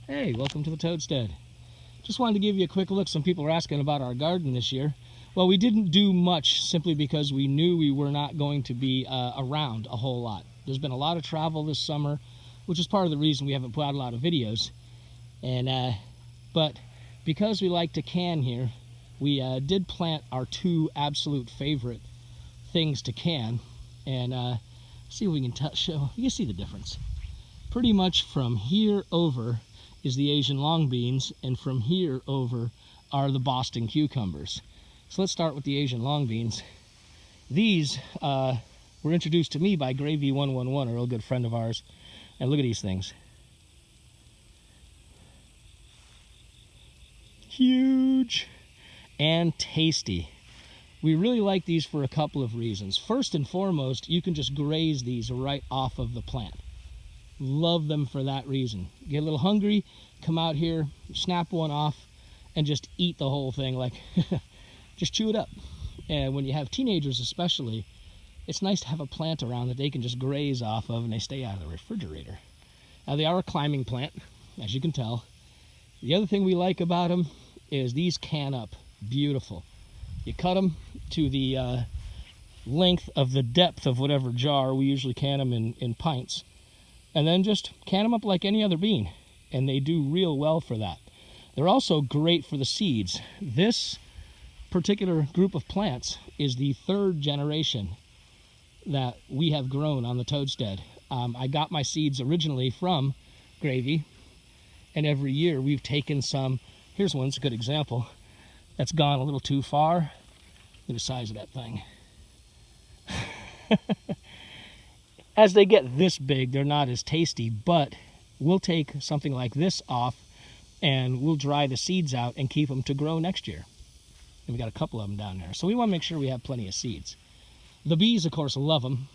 Hey, welcome to the Toadstead. Just wanted to give you a quick look. Some people were asking about our garden this year. Well, we didn't do much simply because we knew we were not going to be around a whole lot. There's been a lot of travel this summer, which is part of the reason we haven't put out a lot of videos. And but because we like to can here, we did plant our two absolute favorite things to can. And see if we can show. You can see the difference. Pretty much from here over is the Asian long beans, and from here over are the Boston cucumbers. So let's start with the Asian long beans. These were introduced to me by Gravy111, a real good friend of ours. And look at these things. Huge and tasty. We really like these for a couple of reasons. First and foremost, you can just graze these right off of the plant. Love them for that reason. Get a little hungry, come out here, snap one off, and just eat the whole thing. Like, just chew it up. And when you have teenagers especially, it's nice to have a plant around that they can just graze off of and they stay out of the refrigerator. Now, they are a climbing plant, as you can tell. The other thing we like about them is these can up beautiful. You cut them to the length of the depth of whatever jar. We usually can them in pints. And then just can them up like any other bean. And they do real well for that. They're also great for the seeds. This particular group of plants is the third generation that we have grown on the Toadstead. I got my seeds originally from Gravy. And every year we've taken some. Here's one, it's a good example. That's gone a little too far. Look at the size of that thing. As they get this big, they're not as tasty, but we'll take something like this off and we'll dry the seeds out and keep them to grow next year. And we got a couple of them down there. So we want to make sure we have plenty of seeds. The bees, of course, love them.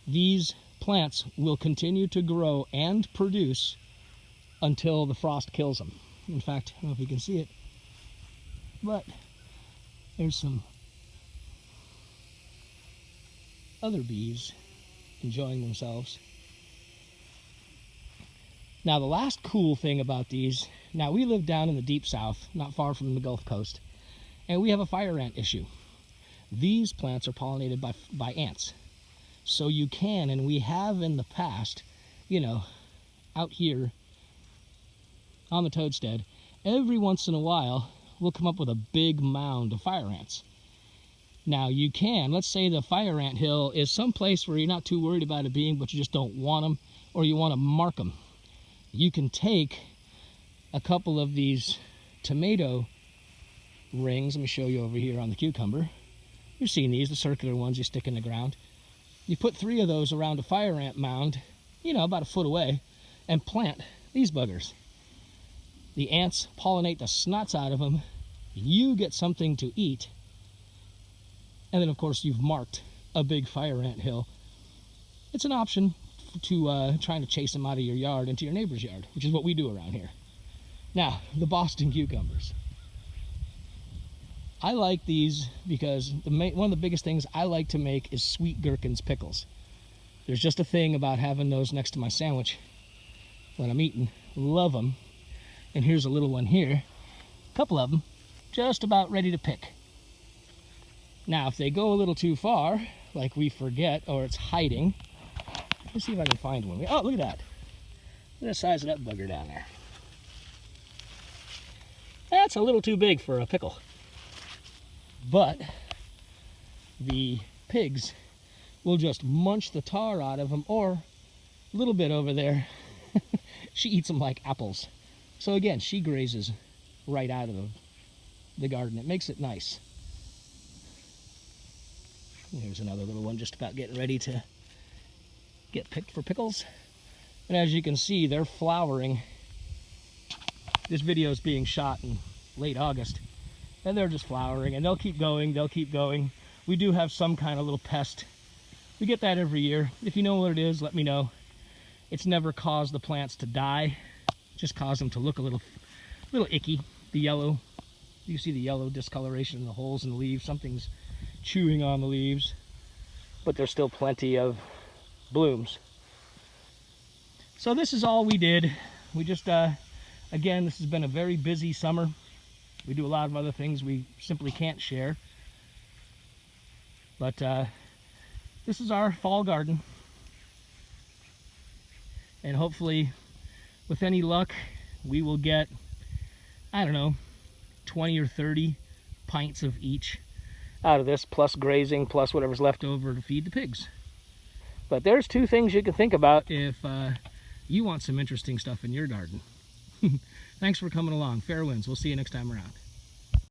These plants will continue to grow and produce until the frost kills them. In fact, I don't know if you can see it, but there's some other bees enjoying themselves. Now, the last cool thing about these, now we live down in the deep south, not far from the Gulf Coast, and we have a fire ant issue. These plants are pollinated by ants. So you can, and we have in the past, you know, out here on the Toadstead, every once in a while, we'll come up with a big mound of fire ants. Now you can, let's say the fire ant hill is someplace where you're not too worried about it being, but you just don't want them, or you want to mark them. You can take a couple of these tomato rings. Let me show you over here on the cucumber. You've seen these, the circular ones you stick in the ground. You put 3 of those around a fire ant mound, you know, about a foot away, and plant these buggers. The ants pollinate the snots out of them. You get something to eat. And then, of course, you've marked a big fire ant hill. It's an option to trying to chase them out of your yard into your neighbor's yard, which is what we do around here. Now, the Boston cucumbers. I like these because one of the biggest things I like to make is sweet gherkins pickles. There's just a thing about having those next to my sandwich when I'm eating. Love them. And here's a little one here. A couple of them, just about ready to pick. Now, if they go a little too far, like we forget, or it's hiding, let's see if I can find one. Oh, look at that. Look at the size of that bugger down there. That's a little too big for a pickle. But the pigs will just munch the tar out of them, or a little bit over there. She eats them like apples. So again, she grazes right out of the garden. It makes it nice. Here's another little one just about getting ready to get picked for pickles. And as you can see, they're flowering. This video is being shot in late August. And they're just flowering, and they'll keep going, they'll keep going. We do have some kind of little pest. We get that every year. If you know what it is, let me know. It's never caused the plants to die. Just caused them to look a little icky. The yellow, you see the yellow discoloration in the holes in the leaves. Something's chewing on the leaves, but there's still plenty of blooms. So this is all we did we just, again, this has been a very busy summer. We do a lot of other things we simply can't share. But this is our fall garden. And hopefully, with any luck, we will get, I don't know, 20 or 30 pints of each out of this, plus grazing, plus whatever's left over to feed the pigs. But there's two things you can think about if you want some interesting stuff in your garden. Thanks for coming along. Fair winds. We'll see you next time around.